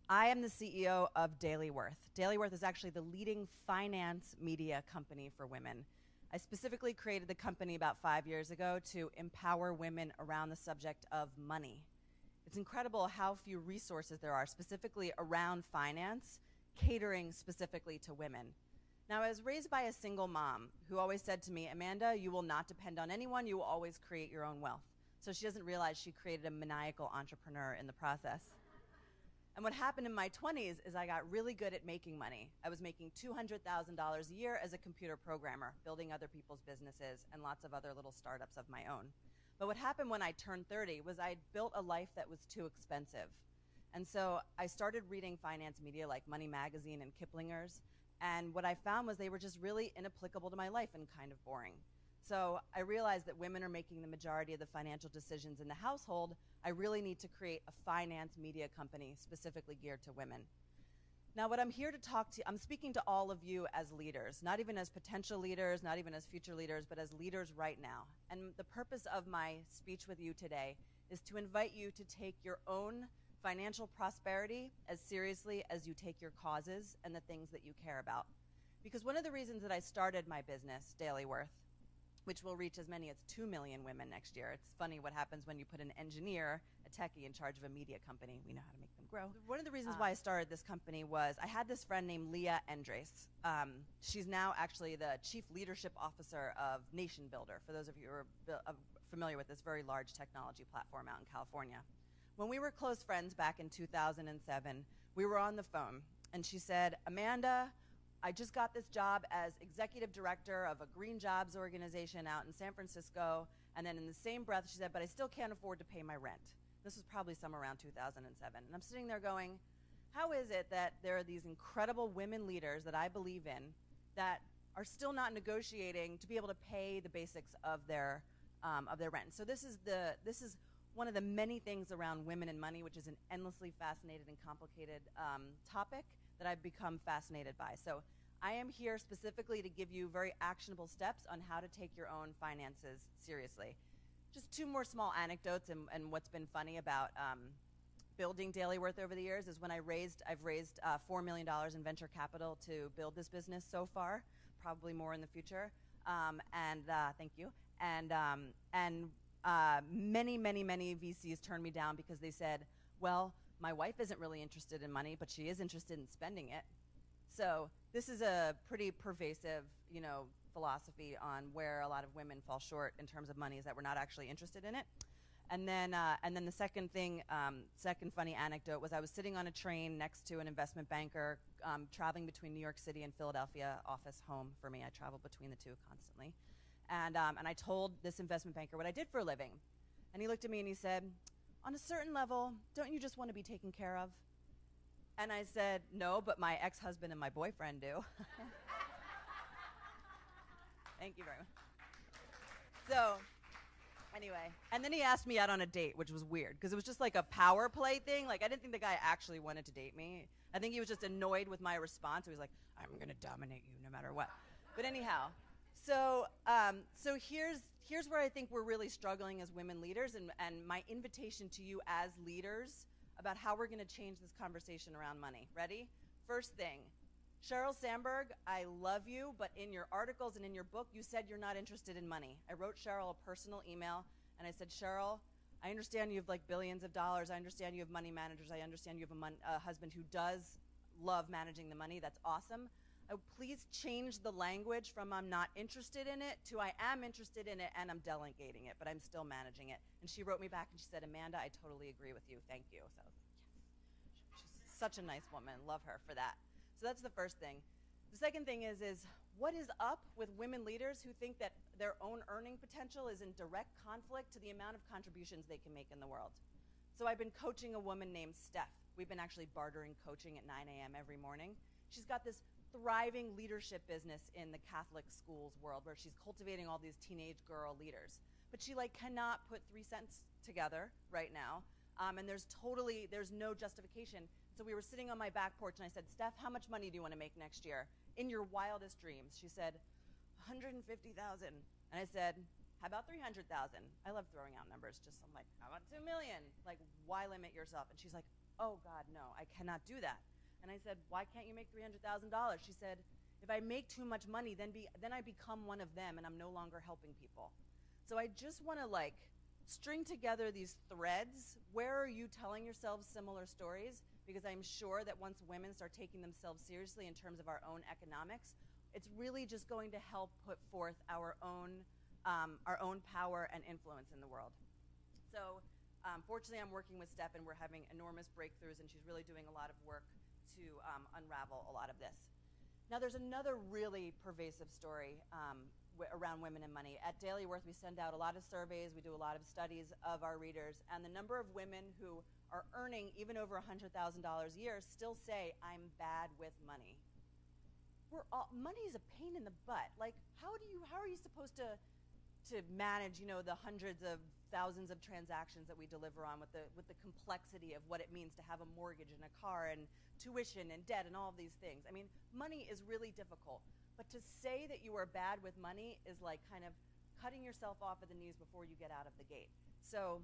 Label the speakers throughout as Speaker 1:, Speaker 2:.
Speaker 1: I am the CEO of Dailyworth. Dailyworth is actually the leading finance media company for women. I specifically created the company about 5 years ago to empower women around the subject of money. It's incredible how few resources there are specifically around finance, catering specifically to women. Now, I was raised by a single mom who always said to me, Amanda, you will not depend on anyone, you will always create your own wealth. So she doesn't realize she created a maniacal entrepreneur in the process. And what happened in my 20s is I got really good at making money. I was making $200,000 a year as a computer programmer, building other people's businesses and lots of other little startups of my own. But what happened when I turned 30 was I built a life that was too expensive. And so I started reading finance media like Money Magazine and Kiplinger's. And what I found was they were just really inapplicable to my life and kind of boring. So I realized that women are making the majority of the financial decisions in the household. I really need to create a finance media company specifically geared to women. Now, what I'm here to talk to, I'm speaking to all of you as leaders, not even as potential leaders, not even as future leaders, but as leaders right now. And the purpose of my speech with you today is to invite you to take your own financial prosperity as seriously as you take your causes and the things that you care about. Because one of the reasons that I started my business, Dailyworth, which will reach as many as 2 million women next year. It's funny what happens when you put an engineer, a techie, in charge of a media company. We know how to make them grow. One of the reasons why I started this company was I had this friend named Leah Endres. She's now actually the Chief Leadership Officer of Nation Builder, for those of you who are familiar with this very large technology platform out in California. When we were close friends back in 2007, we were on the phone, and she said, Amanda, I just got this job as executive director of a green jobs organization out in San Francisco, and then in the same breath she said, but I still can't afford to pay my rent. This was probably somewhere around 2007. And I'm sitting there going, how is it that there are these incredible women leaders that I believe in that are still not negotiating to be able to pay the basics of their rent? So this is one of the many things around women and money, which is an endlessly fascinating and complicated topic that I've become fascinated by. So I am here specifically to give you very actionable steps on how to take your own finances seriously. Just two more small anecdotes and what's been funny about building Dailyworth over the years is when I've raised $4 million in venture capital to build this business so far, probably more in the future. Thank you. Many VCs turned me down because they said, well, my wife isn't really interested in money, but she is interested in spending it. So this is a pretty pervasive, philosophy on where a lot of women fall short in terms of money, is that we're not actually interested in it. And then the second funny anecdote was I was sitting on a train next to an investment banker, traveling between New York City and Philadelphia, office, home for me. I travel between the two constantly. And I told this investment banker what I did for a living. And he looked at me and he said, on a certain level, don't you just want to be taken care of? And I said, no, but my ex-husband and my boyfriend do. Thank you very much. So, anyway, and then he asked me out on a date, which was weird, because it was just like a power play thing. Like, I didn't think the guy actually wanted to date me. I think he was just annoyed with my response. He was like, I'm going to dominate you no matter what. But anyhow, so here's where I think we're really struggling as women leaders, and my invitation to you as leaders about how we're going to change this conversation around money. Ready? First thing, Sheryl Sandberg, I love you, but in your articles and in your book, you said you're not interested in money. I wrote Sheryl a personal email, and I said, Sheryl, I understand you have like billions of dollars. I understand you have money managers. I understand you have a husband who does love managing the money. That's awesome. Please change the language from I'm not interested in it to I am interested in it and I'm delegating it, but I'm still managing it. And she wrote me back and she said, Amanda, I totally agree with you. Thank you. So yes. She's such a nice woman. Love her for that. So that's the first thing. The second thing is what is up with women leaders who think that their own earning potential is in direct conflict to the amount of contributions they can make in the world? So I've been coaching a woman named Steph. We've been actually bartering coaching at 9 a.m. every morning. She's got this thriving leadership business in the Catholic schools world where she's cultivating all these teenage girl leaders. But she cannot put 3 cents together right now. And there's no justification. So we were sitting on my back porch and I said, Steph, how much money do you want to make next year? In your wildest dreams. She said, 150,000. And I said, how about 300,000? I love throwing out numbers. I'm like, how about 2 million? Like, why limit yourself? And she's like, oh God, no, I cannot do that. And I said, why can't you make $300,000? She said, if I make too much money, then I become one of them and I'm no longer helping people. So I just want to like string together these threads. Where are you telling yourselves similar stories? Because I'm sure that once women start taking themselves seriously in terms of our own economics, it's really just going to help put forth our own power and influence in the world. So fortunately, I'm working with Steph, and we're having enormous breakthroughs, and she's really doing a lot of work to unravel a lot of this. Now, there's another really pervasive story around women and money. At Dailyworth, we send out a lot of surveys, we do a lot of studies of our readers, and the number of women who are earning even over $100,000 a year still say, I'm bad with money. Money is a pain in the butt. Like, how are you supposed to manage, the hundreds of thousands of transactions that we deliver on with the complexity of what it means to have a mortgage and a car and tuition and debt and all of these things. I mean, money is really difficult. But to say that you are bad with money is like kind of cutting yourself off at the knees before you get out of the gate. So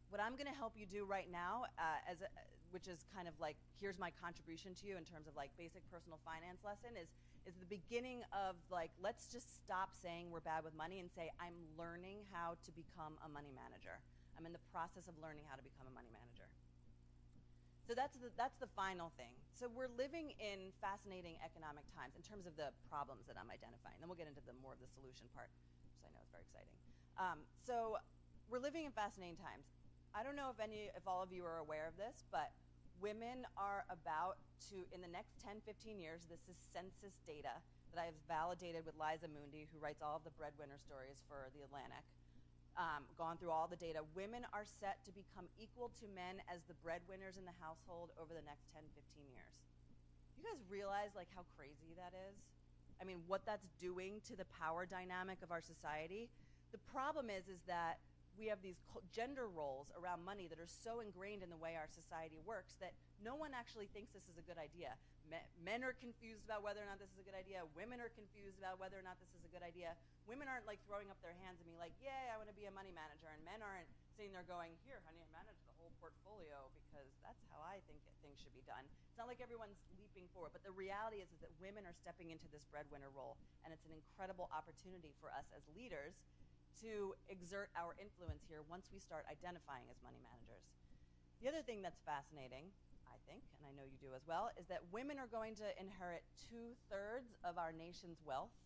Speaker 1: what I'm going to help you do right now, which is kind of like, here's my contribution to you in terms of like basic personal finance lesson, is the beginning of like, let's just stop saying we're bad with money and say, I'm learning how to become a money manager. I'm in the process of learning how to become a money manager. So that's the final thing. So we're living in fascinating economic times in terms of the problems that I'm identifying. Then we'll get into the more of the solution part, which I know is very exciting. So we're living in fascinating times. I don't know if all of you are aware of this, but women are about to, in the next 10, 15 years, this is census data that I have validated with Liza Mundi, who writes all of the breadwinner stories for The Atlantic, gone through all the data. Women are set to become equal to men as the breadwinners in the household over the next 10, 15 years. You guys realize like how crazy that is? I mean, what that's doing to the power dynamic of our society? The problem is that we have these gender roles around money that are so ingrained in the way our society works that no one actually thinks this is a good idea. Men are confused about whether or not this is a good idea. Women are confused about whether or not this is a good idea. Women aren't like throwing up their hands and being like, yay, I want to be a money manager. And men aren't sitting there going, here, honey, manage the whole portfolio because that's how I think things should be done. It's not like everyone's leaping forward. But the reality is that women are stepping into this breadwinner role. And it's an incredible opportunity for us as leaders to exert our influence here once we start identifying as money managers. The other thing that's fascinating, I think, and I know you do as well, is that women are going to inherit 2/3 of our nation's wealth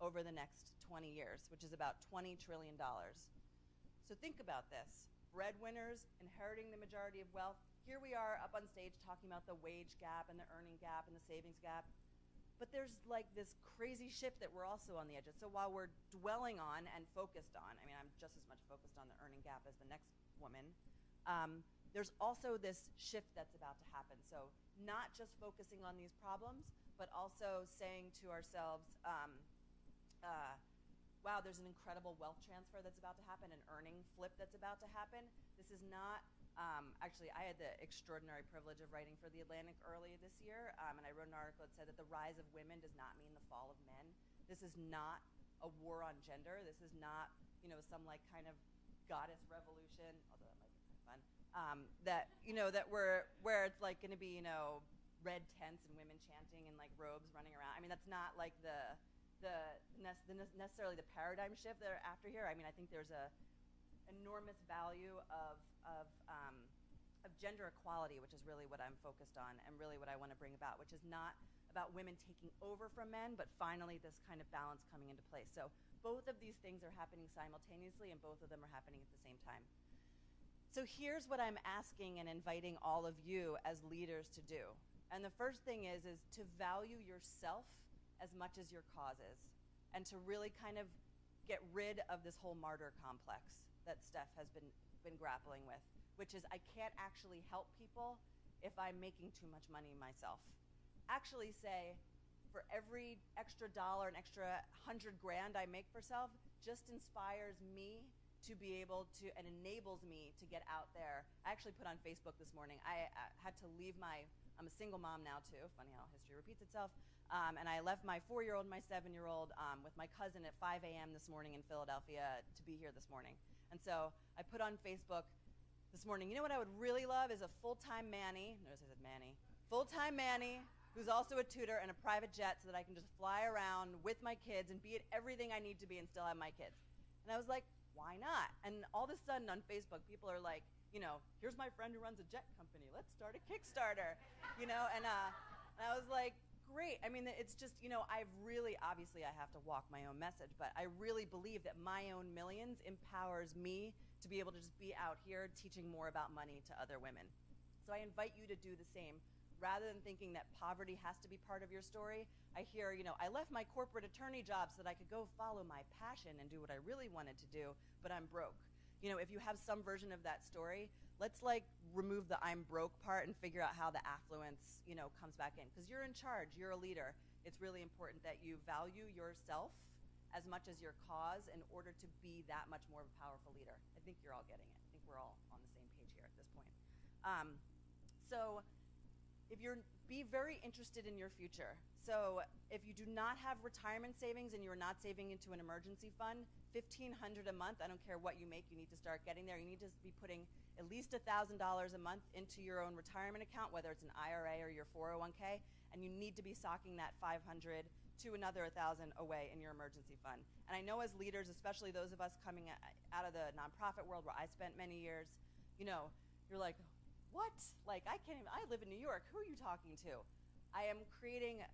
Speaker 1: over the next 20 years, which is about $20 trillion. So think about this. Breadwinners inheriting the majority of wealth. Here we are up on stage talking about the wage gap and the earning gap and the savings gap. But there's like this crazy shift that we're also on the edge of. So while we're dwelling on and focused on, I mean, I'm just as much focused on the earning gap as the next woman, there's also this shift that's about to happen. So not just focusing on these problems, but also saying to ourselves, wow, there's an incredible wealth transfer that's about to happen, an earning flip that's about to happen. This is not, actually, I had the extraordinary privilege of writing for The Atlantic early this year, and I wrote an article that said that the rise of women does not mean the fall of men. This is not a war on gender. This is not, some like kind of goddess revolution, although that might be kind of fun, that where it's like going to be, red tents and women chanting and like robes running around. I mean, that's not like necessarily the paradigm shift that are after here. I mean, I think there's a enormous value of gender equality, which is really what I'm focused on and really what I want to bring about, which is not about women taking over from men, but finally this kind of balance coming into place. So both of these things are happening simultaneously, and both of them are happening at the same time. So here's what I'm asking and inviting all of you as leaders to do. And the first thing is to value yourself as much as your causes, and to really kind of get rid of this whole martyr complex that Steph has been grappling with, which is I can't actually help people if I'm making too much money myself. Actually say, for every extra dollar, an extra $100 grand I make for self, just inspires me to be able to, and enables me to get out there. I actually put on Facebook this morning, I had to leave I'm a single mom now too, funny how history repeats itself, and I left my 4-year-old and my 7-year-old with my cousin at 5 a.m. this morning in Philadelphia to be here this morning. And so I put on Facebook, this morning, you know what I would really love is a full-time Manny, notice I said Manny, full-time Manny who's also a tutor and a private jet so that I can just fly around with my kids and be at everything I need to be and still have my kids. And I was like, why not? And all of a sudden on Facebook, people are like, you know, here's my friend who runs a jet company. Let's start a Kickstarter, you know? And I was like, great. I mean, it's just, you know, obviously I have to walk my own message, but I really believe that my own millions empowers me to be able to just be out here teaching more about money to other women. So I invite you to do the same. Rather than thinking that poverty has to be part of your story, I hear, you know, I left my corporate attorney job so that I could go follow my passion and do what I really wanted to do, but I'm broke. You know, if you have some version of that story, let's like remove the I'm broke part and figure out how the affluence, you know, comes back in. Because you're in charge, you're a leader. It's really important that you value yourself as much as your cause in order to be that much more of a powerful leader. I think you're all getting it. I think we're all on the same page here at this point. So be very interested in your future. So if you do not have retirement savings and you're not saving into an emergency fund, $1,500 a month, I don't care what you make, you need to start getting there. You need to be putting at least $1,000 a month into your own retirement account, whether it's an IRA or your 401k, and you need to be socking that $500 to another $1,000 away in your emergency fund. And I know as leaders, especially those of us coming out of the nonprofit world where I spent many years, you know, you're like, what? Like, I live in New York. Who are you talking to? I am creating,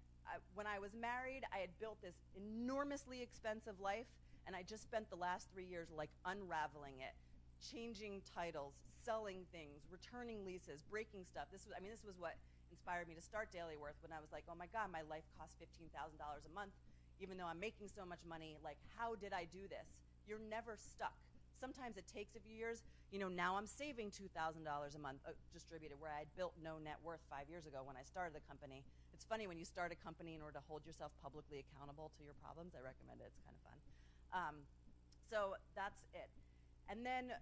Speaker 1: when I was married, I had built this enormously expensive life, and I just spent the last 3 years like unraveling it, changing titles, selling things, returning leases, breaking stuff. This was what inspired me to start Dailyworth when I was like, oh my God, my life costs $15,000 a month, even though I'm making so much money. Like, how did I do this? You're never stuck. Sometimes it takes a few years. You know, now I'm saving $2,000 a month distributed, where I had built no net worth 5 years ago when I started the company. It's funny when you start a company in order to hold yourself publicly accountable to your problems. I recommend it. It's kind of fun. So that's it. And then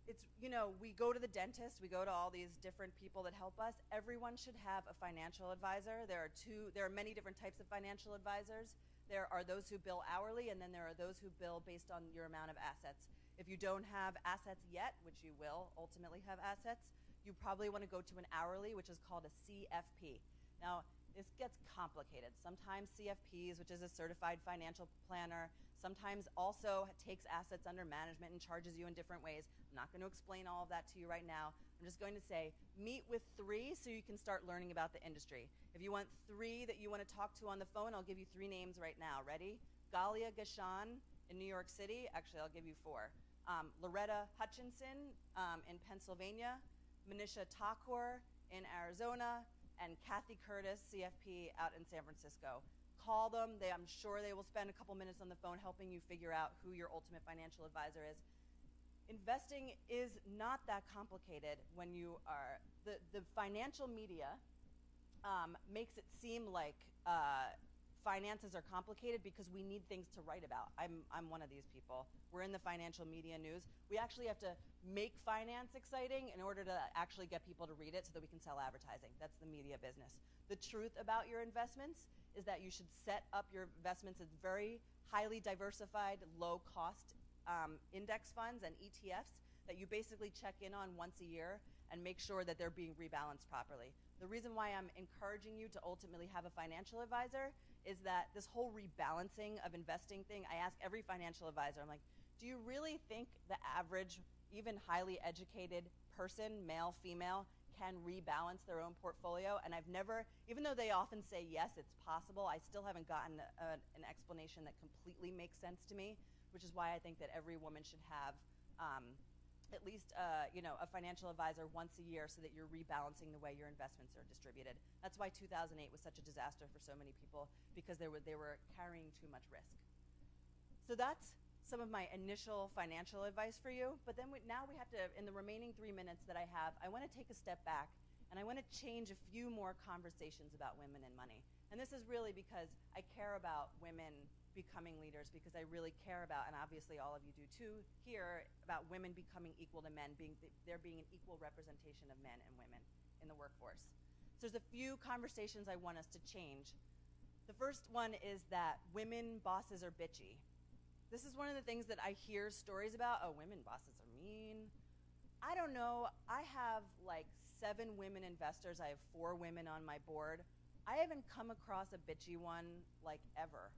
Speaker 1: it's, you know, we go to the dentist. We go to all these different people that help us. Everyone should have a financial advisor. There are many different types of financial advisors. There are those who bill hourly, and then there are those who bill based on your amount of assets. If you don't have assets yet, which you will ultimately have assets, you probably want to go to an hourly, which is called a CFP. Now, this gets complicated. Sometimes CFPs, which is a certified financial planner, sometimes also takes assets under management and charges you in different ways. I'm not going to explain all of that to you right now. I'm just going to say, meet with 3 so you can start learning about the industry. If you want 3 that you want to talk to on the phone, I'll give you 3 names right now. Ready? Galia Gashan in New York City. Actually, I'll give you 4. Loretta Hutchinson in Pennsylvania, Manisha Thakur in Arizona, and Kathy Curtis, CFP, out in San Francisco. Call them. I'm sure they will spend a couple minutes on the phone helping you figure out who your ultimate financial advisor is. Investing is not that complicated when you are, the financial media makes it seem like finances are complicated because we need things to write about. I'm one of these people. We're in the financial media news. We actually have to make finance exciting in order to actually get people to read it so that we can sell advertising. That's the media business. The truth about your investments is that you should set up your investments as very highly diversified, low-cost index funds and ETFs that you basically check in on once a year and make sure that they're being rebalanced properly. The reason why I'm encouraging you to ultimately have a financial advisor is that this whole rebalancing of investing thing, I ask every financial advisor, I'm like, do you really think the average, even highly educated person, male, female, can rebalance their own portfolio? And I've never, even though they often say, yes, it's possible, I still haven't gotten an explanation that completely makes sense to me, which is why I think that every woman should have at least a financial advisor once a year so that you're rebalancing the way your investments are distributed. That's why 2008 was such a disaster for so many people, because they were carrying too much risk. So that's some of my initial financial advice for you. But then now we have to, in the remaining 3 minutes that I have, I want to take a step back and I want to change a few more conversations about women and money. And this is really because I care about women becoming leaders, because I really care about, and obviously all of you do too here, about women becoming equal to men, there being an equal representation of men and women in the workforce. So there's a few conversations I want us to change. The first one is that women bosses are bitchy. This is one of the things that I hear stories about. Oh, women bosses are mean. I don't know. I have like 7 women investors. I have 4 women on my board. I haven't come across a bitchy one like ever.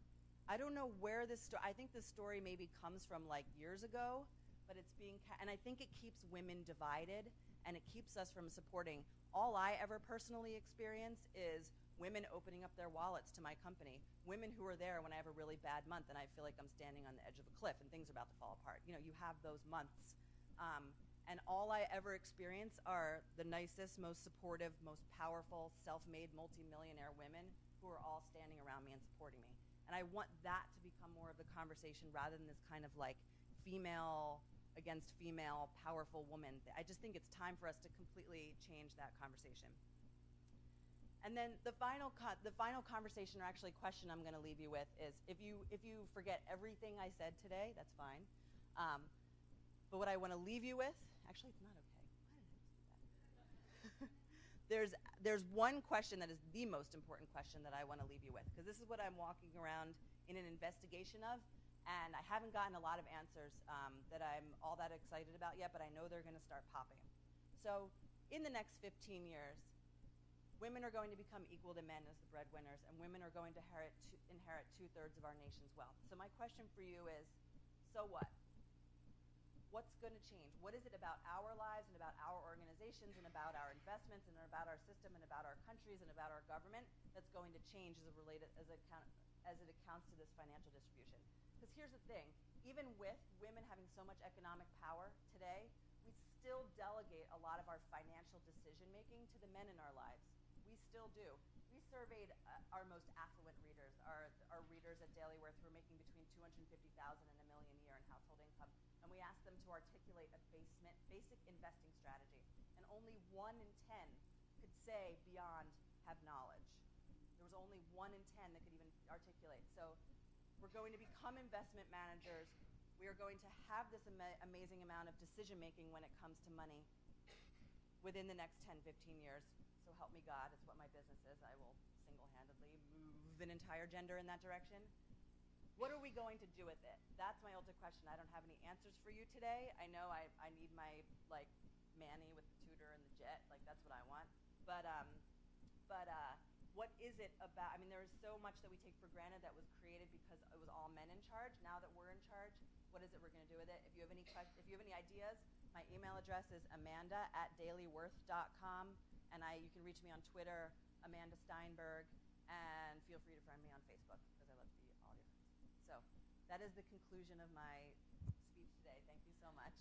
Speaker 1: I don't know where this story, I think this story maybe comes from like years ago, but it's being, and I think it keeps women divided and it keeps us from supporting. All I ever personally experience is women opening up their wallets to my company, women who are there when I have a really bad month and I feel like I'm standing on the edge of a cliff and things are about to fall apart. You know, you have those months. And all I ever experience are the nicest, most supportive, most powerful, self-made, multi-millionaire women who are all standing around me and supporting me. And I want that to become more of the conversation rather than this kind of like female against female powerful woman. I just think it's time for us to completely change that conversation. And then the final conversation, or actually question I'm going to leave you with is, if you forget everything I said today, that's fine. But what I want to leave you with, actually it's not okay. Why did I do that? There's one question that is the most important question that I want to leave you with, because this is what I'm walking around in an investigation of, and I haven't gotten a lot of answers that I'm all that excited about yet, but I know they're going to start popping. So in the next 15 years, women are going to become equal to men as the breadwinners, and women are going to inherit 2/3 of our nation's wealth. So my question for you is, so what? What's going to change? What is it about our lives and about our organizations and about our investments and about our system and about our countries and about our government that's going to change as it accounts to this financial distribution? Because here's the thing, even with women having so much economic power today, we still delegate a lot of our financial decision making to the men in our lives. We still do. We surveyed our most affluent readers, our readers at Dailyworth who are making between $250,000 and $1 million a year in household income, and we asked them to articulate a basic investing strategy, and only 1 in 10 could say beyond have knowledge. There was only 1 in 10 that could even articulate. So we're going to become investment managers. We are going to have this amazing amount of decision making when it comes to money within the next 10, 15 years. So help me God, it's what my business is. I will single-handedly move an entire gender in that direction. What are we going to do with it? That's my ultimate question. I don't have any answers for you today. I know I need my like Manny with the tutor and the jet, like that's what I want. But what is it about? I mean, there is so much that we take for granted that was created because it was all men in charge. Now that we're in charge, what is it we're going to do with it? If you have any questions, if you have any ideas, my email address is amanda@dailyworth.com, and you can reach me on Twitter, Amanda Steinberg, and feel free to friend me on Facebook because I love to be all your friends. So that is the conclusion of my speech today. Thank you so much.